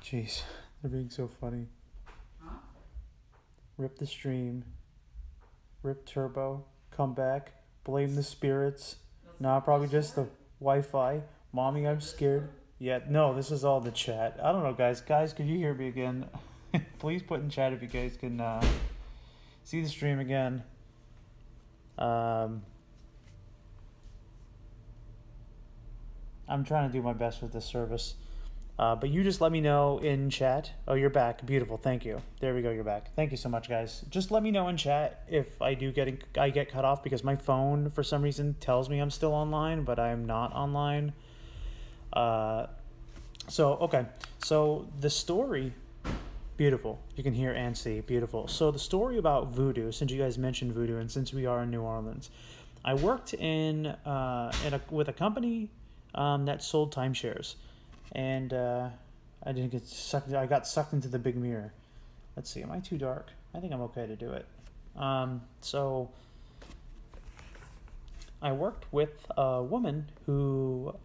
Jeez, they're being so funny. Huh? Rip the stream. Rip turbo. Come back. Blame the spirits. That's Nah, the probably just the Discord? Wi-Fi. Mommy, I'm scared. Discord? Yeah, no, this is all the chat. I don't know, guys. Guys, could you hear me again? Please put in chat if you guys can see the stream again. I'm trying to do my best with this service. But you just let me know in chat. Oh, you're back. Beautiful. Thank you. There we go. You're back. Thank you so much, guys. Just let me know in chat if I get cut off because my phone for some reason tells me I'm still online, but I'm not online. Okay. So the story, beautiful. You can hear and see. Beautiful. So the story about voodoo, since you guys mentioned voodoo, and since we are in New Orleans, I worked with a company that sold timeshares. And I didn't get sucked. I got sucked into the big mirror. Let's see. Am I too dark? I think I'm okay to do it. So I worked with a woman who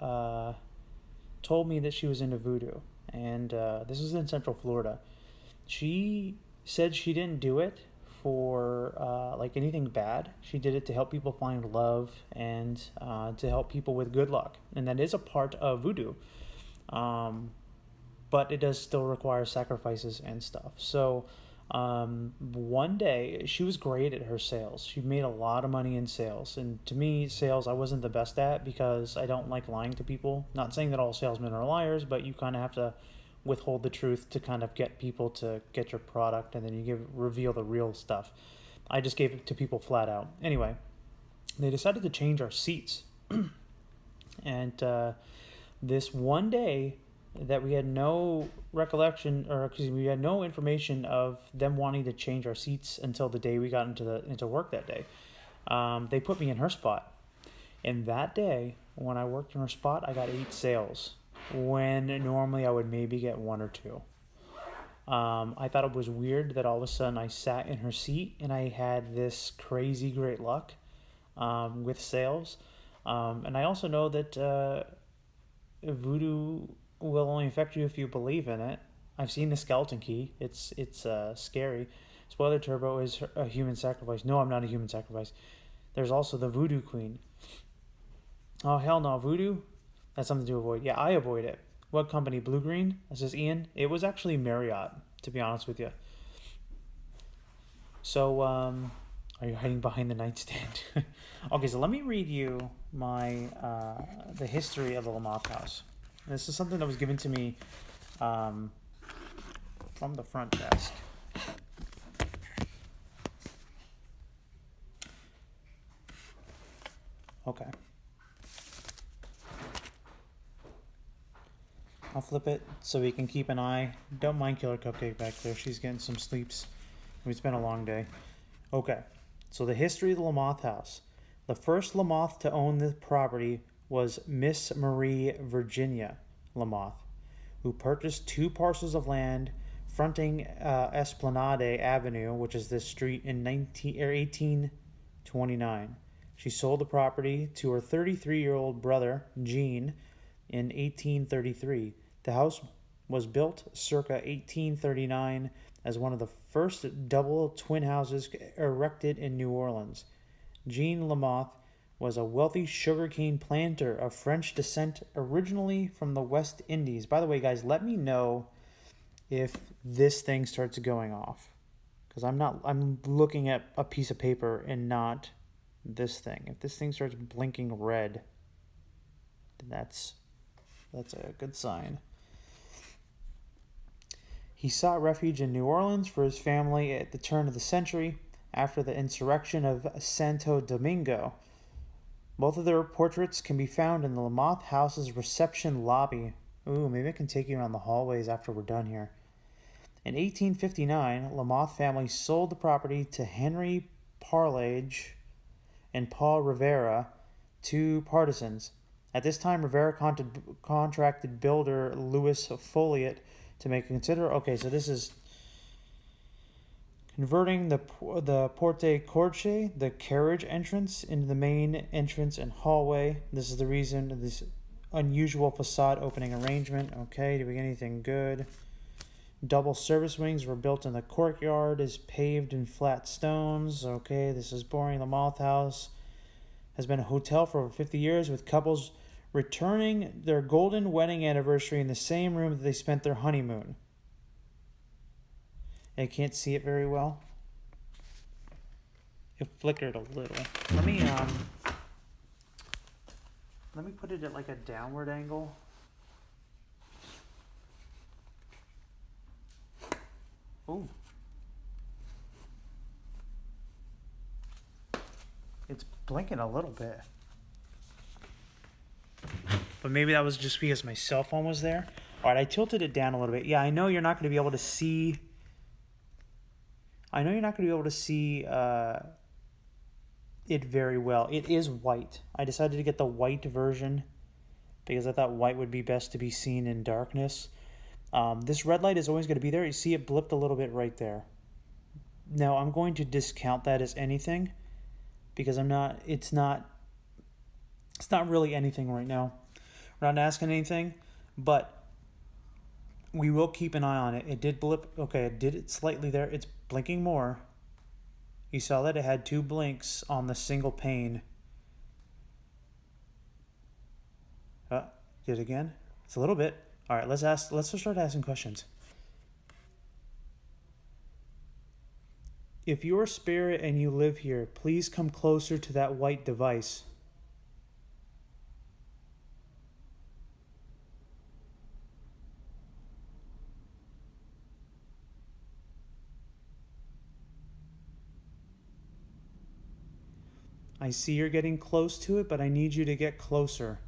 told me that she was into voodoo, and this is in Central Florida. She said she didn't do it for like anything bad. She did it to help people find love and to help people with good luck, and that is a part of voodoo. But it does still require sacrifices and stuff. So one day she was great at her sales. She made a lot of money in sales, and to me, sales I wasn't the best at because I don't like lying to people. Not saying that all salesmen are liars, but you kind of have to withhold the truth to kind of get people to get your product, and then you reveal the real stuff. I just gave it to people flat out. Anyway, they decided to change our seats, and this one day that we had no recollection, or excuse me, we had no information of them wanting to change our seats until the day we got into work that day. They put me in her spot, and that day when I worked in her spot, I got 8 sales when normally I would maybe get 1 or 2. I thought it was weird that all of a sudden I sat in her seat and I had this crazy great luck with sales, and I also know that voodoo will only affect you if you believe in it. I've seen the skeleton key. It's scary. Spoiler: Turbo is a human sacrifice. No, I'm not a human sacrifice. There's also the voodoo queen. Oh hell no, voodoo. That's something to avoid. Yeah, I avoid it. What company? Blue Green? This is Ian. It was actually Marriott, to be honest with you. So are you hiding behind the nightstand? Okay, so let me read you my the history of the Lamothe house. This is something that was given to me from the front desk. Okay. I'll flip it so we can keep an eye. Don't mind Killer Cupcake back there. She's getting some sleeps. It's been a long day. Okay. So the history of the Lamothe house. The first Lamothe to own the property was Miss Marie Virginia Lamothe, who purchased 2 parcels of land fronting Esplanade Avenue, which is this street, in 1829. She sold the property to her 33-year-old brother, Jean, in 1833. The house was built circa 1839 as one of the first double twin houses erected in New Orleans. Jean Lamothe was a wealthy sugarcane planter of French descent, originally from the West Indies. By the way, guys, let me know if this thing starts going off, because I'm looking at a piece of paper and not this thing. If this thing starts blinking red, then that's a good sign. He sought refuge in New Orleans for his family at the turn of the century after the insurrection of Santo Domingo. Both of their portraits can be found in the Lamothe House's reception lobby. Ooh, maybe I can take you around the hallways after we're done here. In 1859, Lamothe family sold the property to Henry Parlage and Paul Rivera, 2 partisans. At this time, Rivera contracted builder Louis Folliot to make Okay, so this is converting the porte cochere, the carriage entrance, into the main entrance and hallway. This is the reason of this unusual facade opening arrangement. Okay, do we get anything good? Double service wings were built in the courtyard, is paved in flat stones. Okay, this is boring. The Lamothe House has been a hotel for over 50 years, with couples returning their golden wedding anniversary in the same room that they spent their honeymoon. I can't see it very well. It flickered a little. Let me put it at like a downward angle. Ooh. It's blinking a little bit. But maybe that was just because my cell phone was there. All right, I tilted it down a little bit. Yeah, I know you're not going to be able to see. It very well. It is white. I decided to get the white version because I thought white would be best to be seen in darkness. This red light is always going to be there. You see it blipped a little bit right there. Now I'm going to discount that as anything because it's not really anything right now. We're not asking anything, but we will keep an eye on it. It did blip. Okay, it did it slightly there. It's blinking more. You saw that it had 2 blinks on the single pane. Did it again? It's a little bit. All right, let's start asking questions. If you're a spirit and you live here, please come closer to that white device. I see you're getting close to it, but I need you to get closer.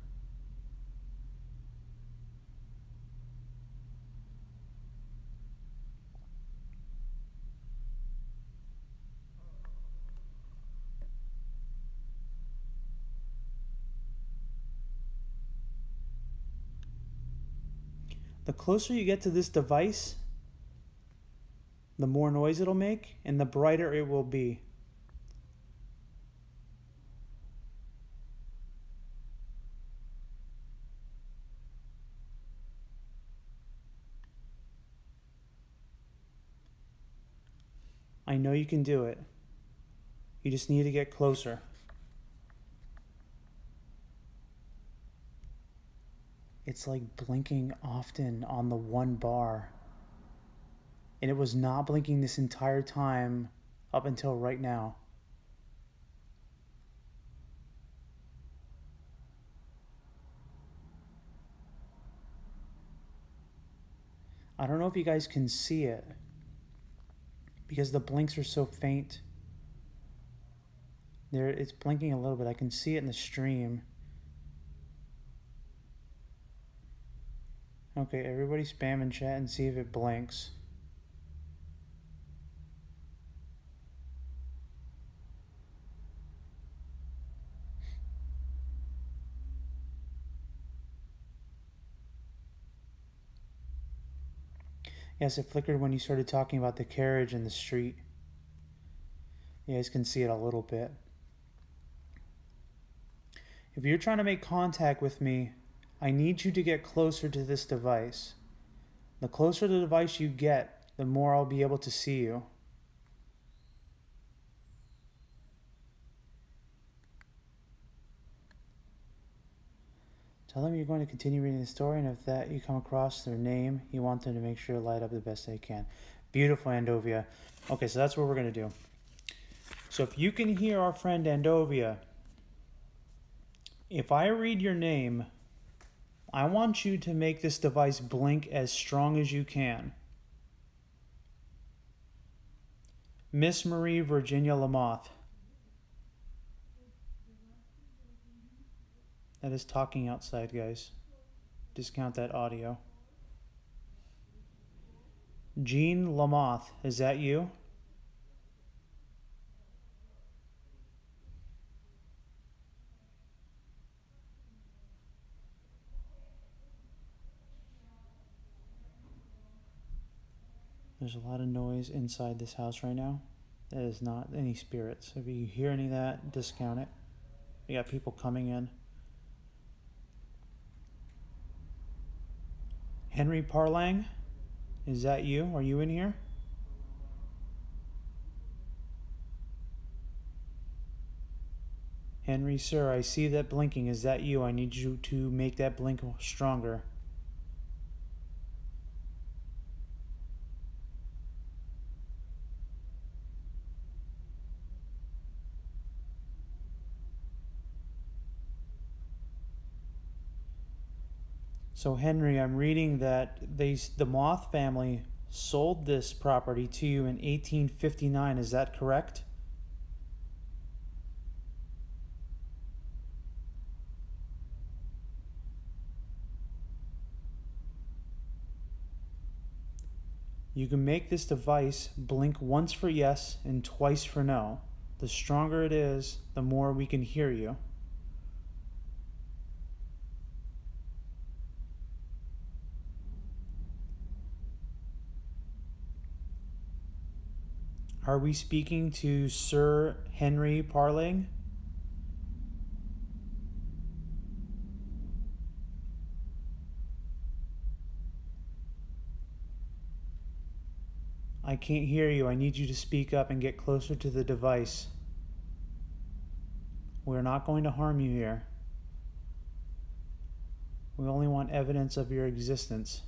The closer you get to this device, the more noise it'll make and the brighter it will be. I know you can do it. You just need to get closer. It's like blinking often on the one bar. And it was not blinking this entire time up until right now. I don't know if you guys can see it because the blinks are so faint. There, it's blinking a little bit. I can see it in the stream. Okay, everybody spam in chat and see if it blinks. Yes, it flickered when you started talking about the carriage in the street. You guys can see it a little bit. If you're trying to make contact with me, I need you to get closer to this device. The closer the device you get, the more I'll be able to see you. Tell them you're going to continue reading the story, and if that you come across their name, you want them to make sure to light up the best they can. Beautiful, Andovia. Okay, so that's what we're going to do. So if you can hear our friend Andovia, if I read your name, I want you to make this device blink as strong as you can. Miss Marie Virginia Lamothe. That is talking outside, guys. Discount that audio. Jean Lamothe, is that you? There's a lot of noise inside this house right now. That is not any spirits. If you hear any of that, discount it. We got people coming in. Henry Parlang? Is that you? Are you in here? Henry, sir, I see that blinking. Is that you? I need you to make that blink stronger. So, Henry, I'm reading that the Moth family sold this property to you in 1859. Is that correct? You can make this device blink once for yes and twice for no. The stronger it is, the more we can hear you. Are we speaking to Sir Henry Parling? I can't hear you. I need you to speak up and get closer to the device. We're not going to harm you here. We only want evidence of your existence.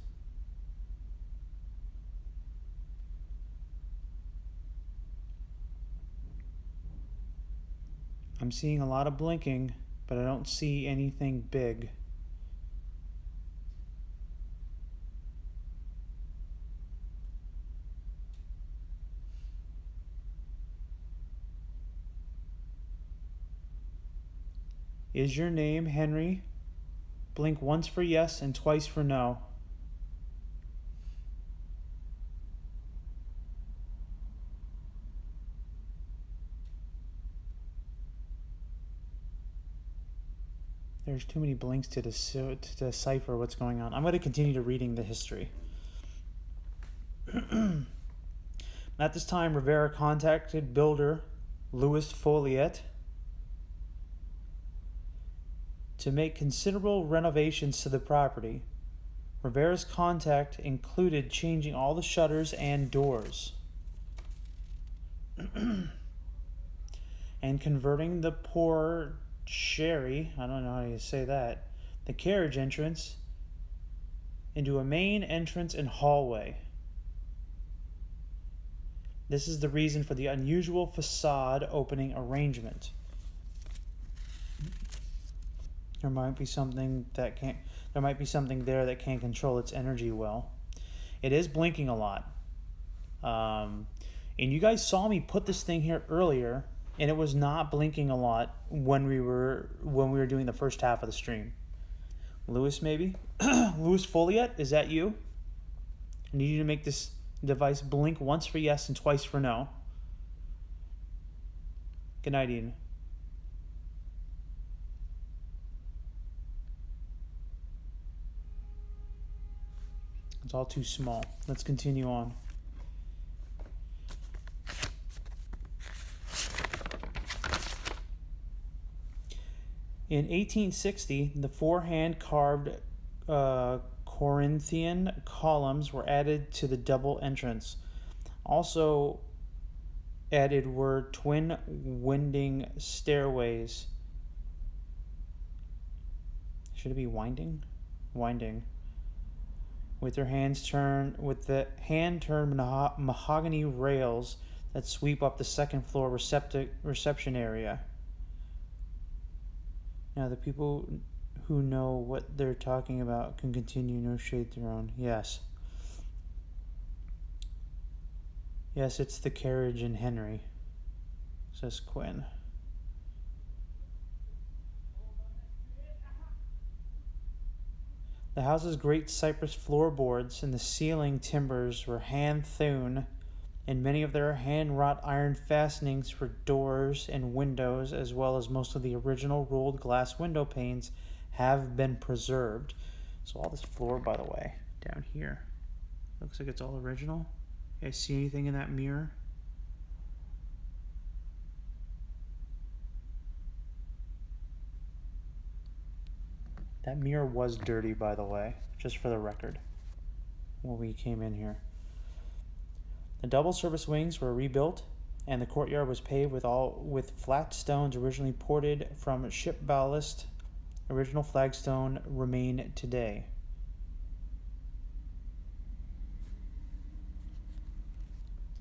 I'm seeing a lot of blinking, but I don't see anything big. Is your name Henry? Blink once for yes and twice for no. There's too many blinks to decipher what's going on. I'm going to continue to reading the history. At this time, Rivera contacted builder Louis Folliet to make considerable renovations to the property. Rivera's contact included changing all the shutters and doors and converting the porchery, I don't know how you say that, the carriage entrance into a main entrance and hallway. This is the reason for the unusual facade opening arrangement. There might be something there that can't control its energy well. It is blinking a lot. And you guys saw me put this thing here earlier, and it was not blinking a lot when we were doing the first half of the stream. Louis, maybe? Louis Folliet, is that you? I need you to make this device blink once for yes and twice for no. Good night, Eden. It's all too small. Let's continue on. In 1860, the four-hand carved Corinthian columns were added to the double entrance. Also added were twin winding stairways. Should it be winding? Winding. With the hand-turned mahogany rails that sweep up the second floor reception area. Now the people who know what they're talking about can continue, no shade thrown. Yes. Yes, it's the carriage in Henry, says Quinn. The house's great cypress floorboards and the ceiling timbers were hand-hewn, and many of their hand-wrought iron fastenings for doors and windows, as well as most of the original rolled glass window panes, have been preserved. So all this floor, by the way, down here, looks like it's all original. You guys see anything in that mirror? That mirror was dirty, by the way, just for the record. when we came in here. The double service wings were rebuilt, and the courtyard was paved with flat stones originally ported from ship ballast. Original flagstone remain today.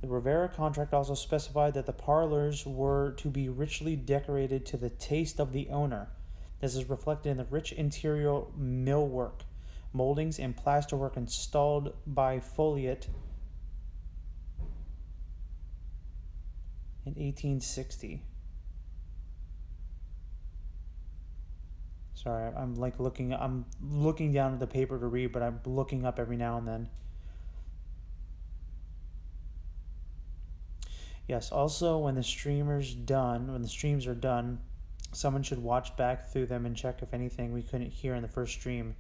The Rivera contract also specified that the parlors were to be richly decorated to the taste of the owner. This is reflected in the rich interior millwork, moldings, and plasterwork installed by Folliot in 1860. Sorry, I'm looking down at the paper to read, but I'm looking up every now and then. Yes, also when the streams are done, someone should watch back through them and check if anything we couldn't hear in the first stream.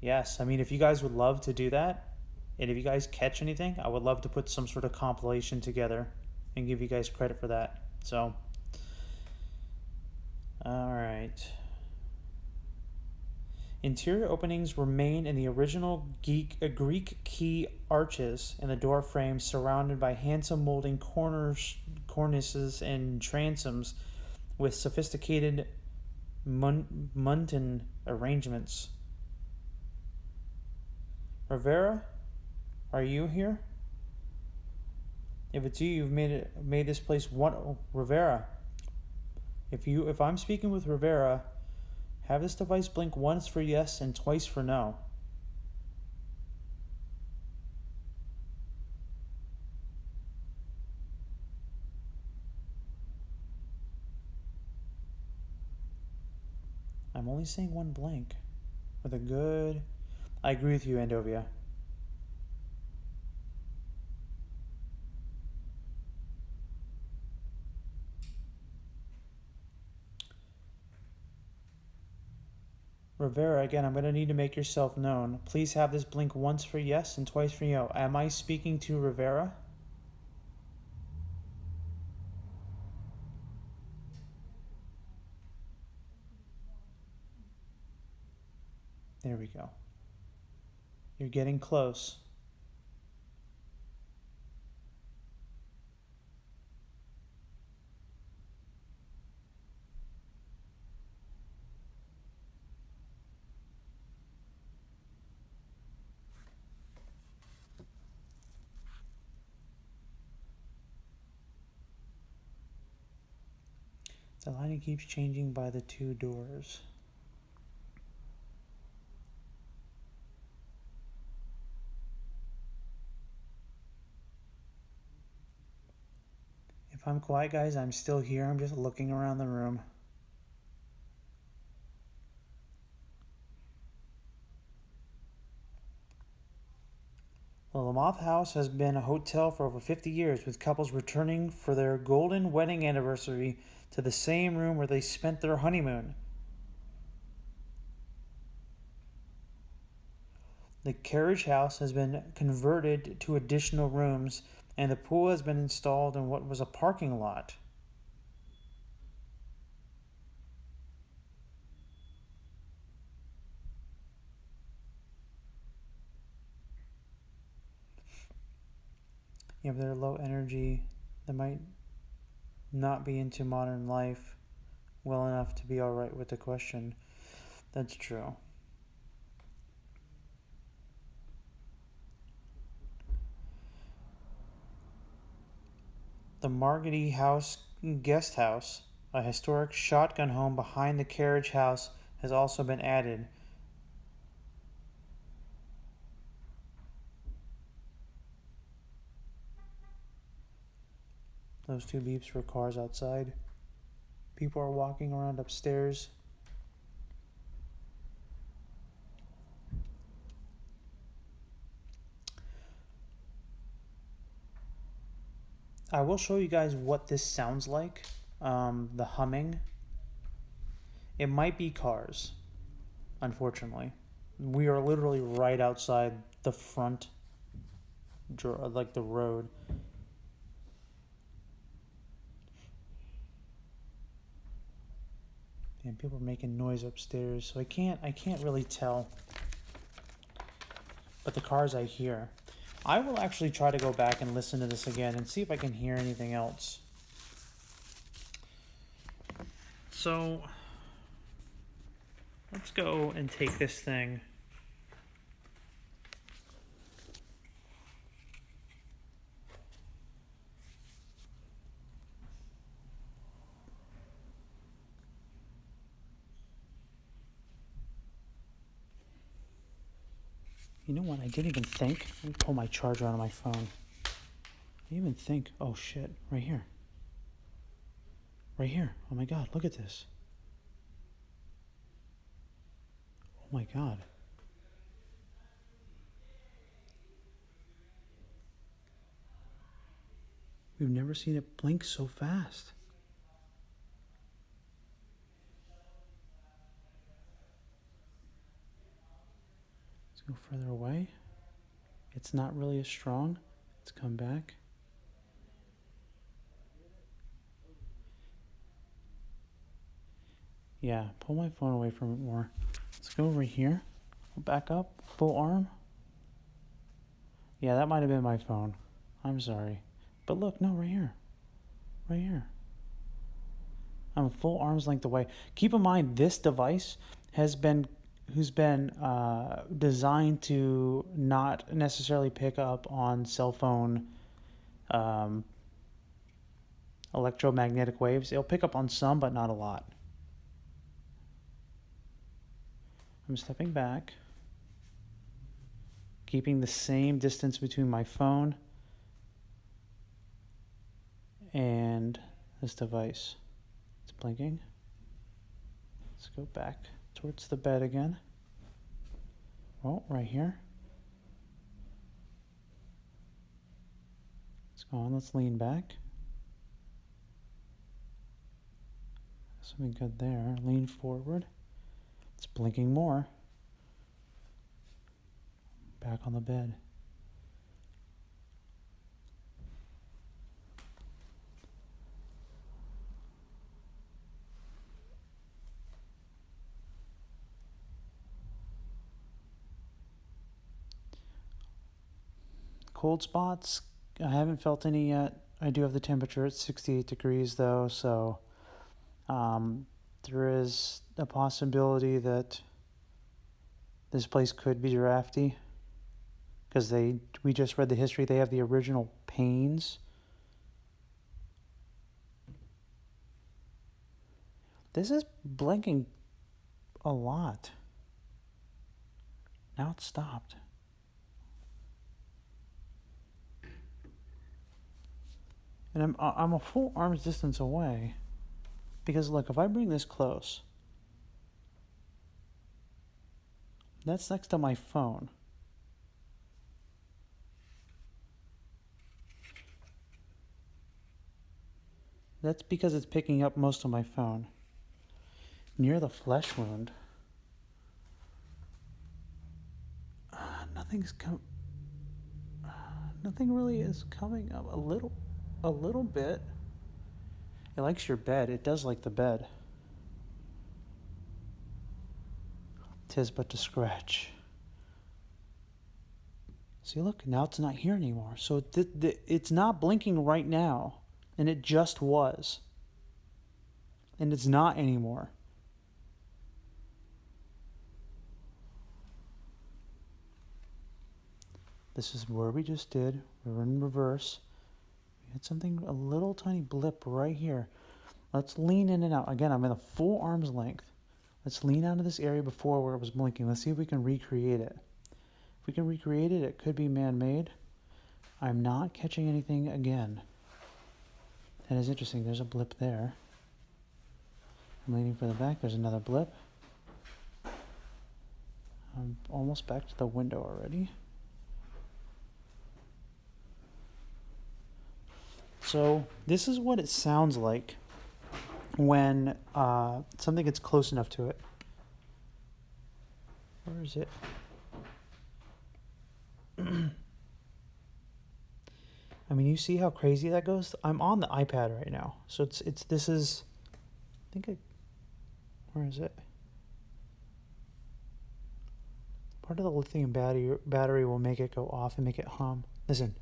Yes, I mean, if you guys would love to do that, and if you guys catch anything, I would love to put some sort of compilation together and give you guys credit for that. So, alright. Interior openings remain in the original Greek key arches in the door frames, surrounded by handsome molding cornices and transoms with sophisticated muntin arrangements. Rivera, are you here? If it's you, you've made this place one. Oh, Rivera. If I'm speaking with Rivera, have this device blink once for yes and twice for no. I'm only seeing one blink. With a good... I agree with you, Andovia. Rivera, again, I'm going to need to make yourself known. Please have this blink once for yes and twice for no. Am I speaking to Rivera? There we go. You're getting close. The lighting keeps changing by the two doors. If I'm quiet, guys, I'm still here. I'm just looking around the room. The Lamothe House has been a hotel for over 50 years, with couples returning for their golden wedding anniversary to the same room where they spent their honeymoon. The carriage house has been converted to additional rooms, and the pool has been installed in what was a parking lot. Yeah, but they're low energy. They might not be into modern life well enough to be alright with the question. That's true. The Margate House Guest House, a historic shotgun home behind the carriage house, has also been added. Those two beeps for cars outside. People are walking around upstairs. I will show you guys what this sounds like. The humming. It might be cars, unfortunately. We are literally right outside the front, like the road. And people are making noise upstairs, so I can't really tell. but the cars I hear. I will actually try to go back and listen to this again and see if I can hear anything else. So, let's go and take this thing. You know what? I didn't even think. Let me pull my charger out of my phone. I didn't even think. Oh shit! Right here. Right here. Oh my god! Look at this. Oh my god. We've never seen it blink so fast. Let's go further away. It's not really as strong. Let's come back. Yeah, pull my phone away from it more. Let's go over here. Back up. Full arm. Yeah, that might have been my phone. I'm sorry. But look, no, right here. Right here. I'm a full arm's length away. Keep in mind, this device has been designed to not necessarily pick up on cell phone electromagnetic waves. It'll pick up on some, but not a lot. I'm stepping back, keeping the same distance between my phone and this device. It's blinking. Let's go back towards the bed again. Oh, right here. Let's go on. Let's lean back. Something good there. Lean forward. It's blinking more. Back on the bed. Cold spots, I haven't felt any yet. I do have the temperature at 68 degrees though, so there is a possibility that this place could be drafty, because we just read the history. They have the original panes. This is blinking a lot. Now it's stopped. And I'm a full arm's distance away, because look, if I bring this close, that's next to my phone. That's because it's picking up most of my phone. Near the flesh wound, nothing really is coming up. A little bit. It likes your bed. It does like the bed. 'Tis but to scratch. See, look, now it's not here anymore. So it's not blinking right now, and it just was. And it's not anymore. This is where we just did. We were in reverse. We had something, a little tiny blip right here. Let's lean in and out. Again, I'm in a full arm's length. Let's lean out of this area before where it was blinking. Let's see if we can recreate it. If we can recreate it, it could be man-made. I'm not catching anything again. That is interesting. There's a blip there. I'm leaning for the back. There's another blip. I'm almost back to the window already. So this is what it sounds like when something gets close enough to it. Where is it? I mean, you see how crazy that goes? I'm on the iPad right now. So where is it? Part of the lithium battery will make it go off and make it hum. Listen.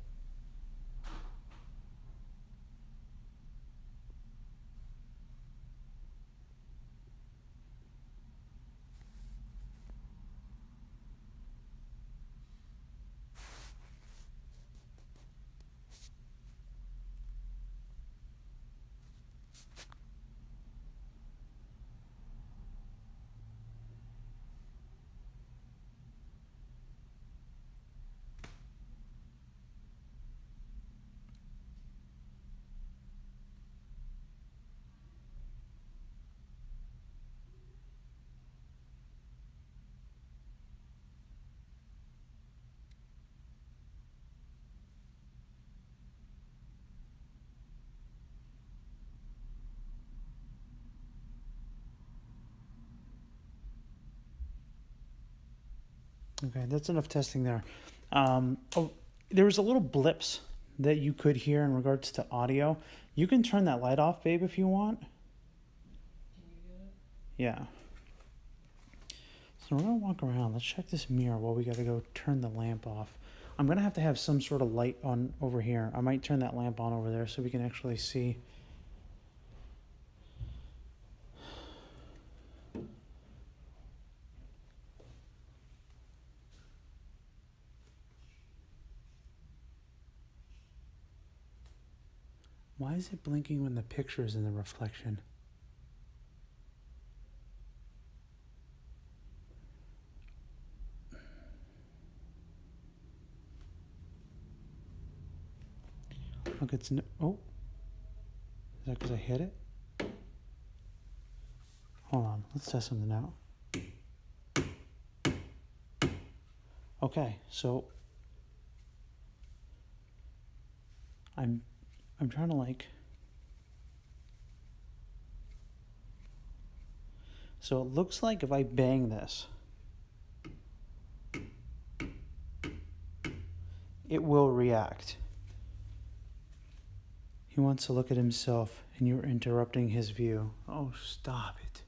Okay, that's enough testing there. Oh, there was a little blips that you could hear in regards to audio. You can turn that light off, babe, if you want. Can you get it? Yeah. So we're gonna walk around. Let's check this mirror while we gotta go turn the lamp off. I'm gonna have to have some sort of light on over here. I might turn that lamp on over there so we can actually see. Why is it blinking when the picture is in the reflection? Look, it's oh. Is that because I hit it? Hold on, let's test something out. Okay, so I'm trying to like. So it looks like if I bang this, it will react. He wants to look at himself and you're interrupting his view. Oh, stop it.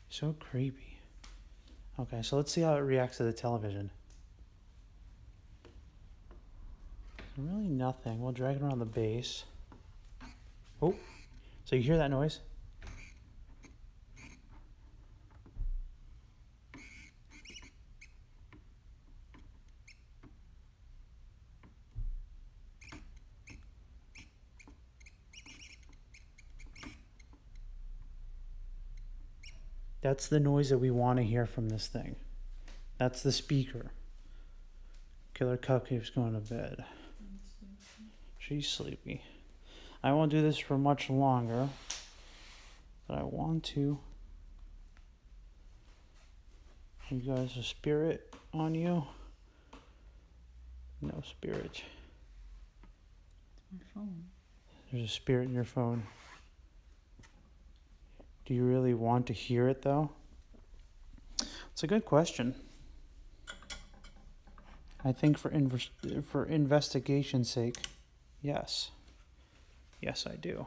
So creepy. Okay, so let's see how it reacts to the television. Really nothing. We'll drag it around the base. Oh, so you hear that noise? That's the noise that we want to hear from this thing. That's the speaker. Killer Cupcake's going to bed. She's sleepy. I won't do this for much longer, but I want to. You guys a spirit on you? No spirit. My phone. There's a spirit in your phone. Do you really want to hear it though? It's a good question. I think for investigation's sake, yes. Yes, I do.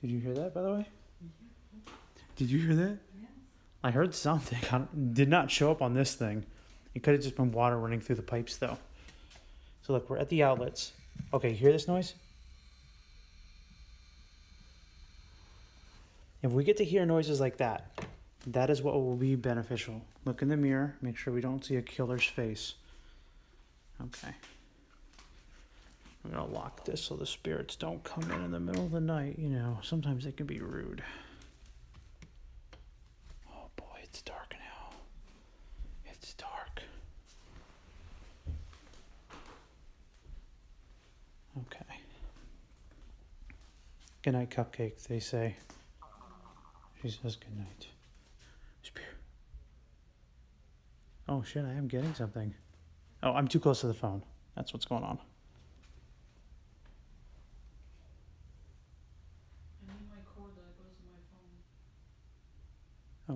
Did you hear that, by the way? Did you hear that? Yes. I heard something. Did not show up on this thing. It could have just been water running through the pipes, though. So look, we're at the outlets. Okay, you hear this noise? If we get to hear noises like that, that is what will be beneficial. Look in the mirror. Make sure we don't see a killer's face. Okay. I'm going to lock this so the spirits don't come in the middle of the night. You know, sometimes they can be rude. Oh boy, it's dark now. It's dark. Okay. Good night, Cupcake, they say. She says good night. Spirit. Oh shit, I am getting something. Oh, I'm too close to the phone. That's what's going on. I need my cord that goes to my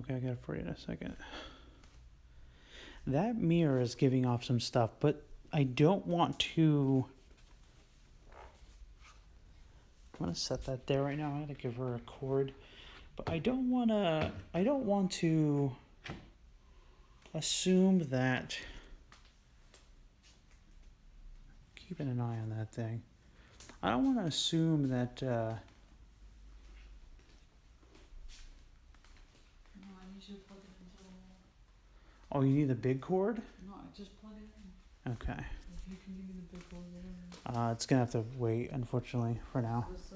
phone. Okay, I got it for you in a second. That mirror is giving off some stuff, but I don't want to I'm gonna set that there right now. I'm gonna give her a cord, but I don't wanna. I don't want to assume that. Keeping an eye on that thing. I don't want to assume that. No, I need you to plug it into the wall. Oh, you need the big cord. No, I just plug it in. Okay. If you can give me the big one, whatever. It's gonna have to wait, unfortunately, for now. This